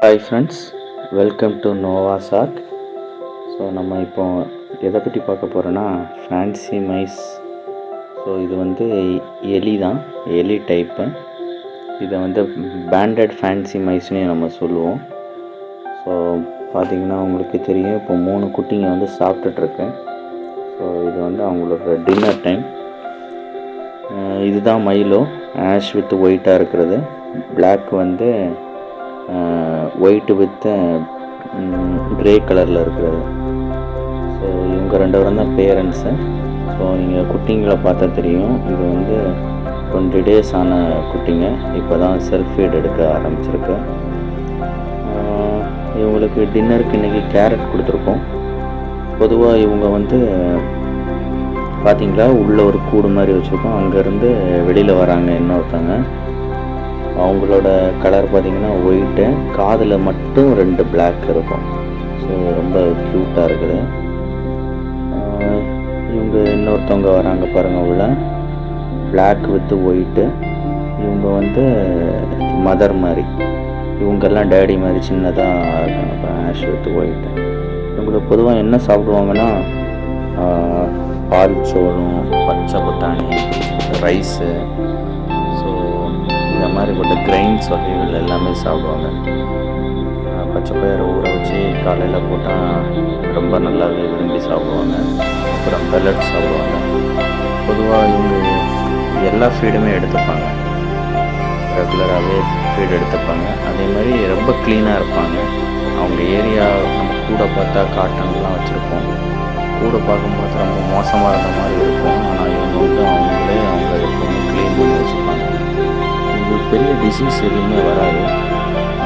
Hi friends, welcome to நோவா சாக். So நம்ம இப்போ எதை பற்றி பார்க்க போகிறோன்னா ஃபேன்சி மைஸ். ஸோ இது வந்து எலி தான், எலி டைப்பு. இதை வந்து பேண்டட் ஃபேன்சி மைஸ்னே நம்ம சொல்லுவோம். ஸோ பார்த்திங்கன்னா உங்களுக்கு தெரியும், இப்போ 3 குட்டிங்க வந்து சாப்பிட்டுட்ருக்கு. ஸோ இது வந்து அவங்களோட டின்னர் டைம். இதுதான் மைலோ, ஆஷ் வித் ஒயிட்டாக இருக்கிறது. பிளாக் வந்து ஒயிட்டு வித் க்ரே கலரில் இருக்கிறது. ஸோ இவங்க 2 பேரும் தான் பேரண்ட்ஸு. ஸோ நீங்கள் குட்டிங்களை பார்த்தா தெரியும், இது வந்து 20 days ஆன குட்டிங்க. இப்போ தான் செல்ஃப் ஃபீட் எடுக்க ஆரம்பிச்சிருக்கு. இவங்களுக்கு டின்னருக்கு இன்றைக்கி கேரட் கொடுத்துருக்கோம். பொதுவாக இவங்க வந்து பார்த்திங்களா, உள்ளே ஒரு கூடு மாதிரி வச்சுருக்கோம். அங்கேருந்து வெளியில் வராங்க இன்னொருத்தங்க. அவங்களோட கலர் பார்த்திங்கன்னா ஒயிட்டு, காதில் மட்டும் 2 பிளாக் இருக்கும். ஸோ ரொம்ப க்யூட்டாக இருக்குது. இவங்க இன்னொருத்தவங்க வராங்க பாருங்கள், உள்ள பிளாக் வித் ஒயிட்டு. இவங்க வந்து மதர் மாதிரி, இவங்கெல்லாம் டேடி மாதிரி சின்னதாக இருக்காங்க. Ash with white. இவங்களுக்கு பொதுவாக என்ன சாப்பிடுவாங்கன்னா பால் சோளம், பச்சை பட்டாணி, ரைஸு, இந்த மாதிரிப்பட்ட கிரைன்ஸ் வகைகள் எல்லாமே சாப்பிடுவாங்க. பச்சை பயிரை ஊற வச்சு காலையில் போட்டால் ரொம்ப நல்லாவே விரும்பி சாப்பிடுவாங்க. அப்புறம் பெல்லட் சாப்பிடுவாங்க. பொதுவாக இவங்க எல்லா ஃபீடுமே எடுத்துப்பாங்க, ரெகுலராகவே ஃபீடு எடுத்துப்பாங்க. அதே மாதிரி ரொம்ப க்ளீனாக இருப்பாங்க. அவங்க ஏரியா நம்ம கூட பார்த்தா காட்டன்லாம் வச்சுருப்போம். கூட பார்க்கும்போது ரொம்ப மோசமாக இருந்த மாதிரி இருக்கும். ஆனால் இவங்க வந்து அவங்க எப்பவுமே க்ளீன் பண்ணி வச்சுப்பாங்க. பெரிய டிசீஸ் எதுவுமே வராது.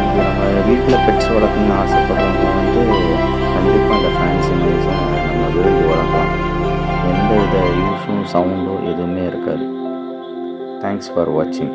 இது நம்ம வீட்டில் பெட்ஸ் வளர்க்கணும்னு ஆசைப்படுறவங்க வந்து கண்டிப்பாக இந்த ஃபேன்சி மைஸை நம்ம விரும்பி வளர்க்கலாம். எந்த வித யூஸும் சவுண்டும் எதுவுமே இருக்காது. தேங்க்ஸ் ஃபார் வாட்சிங்.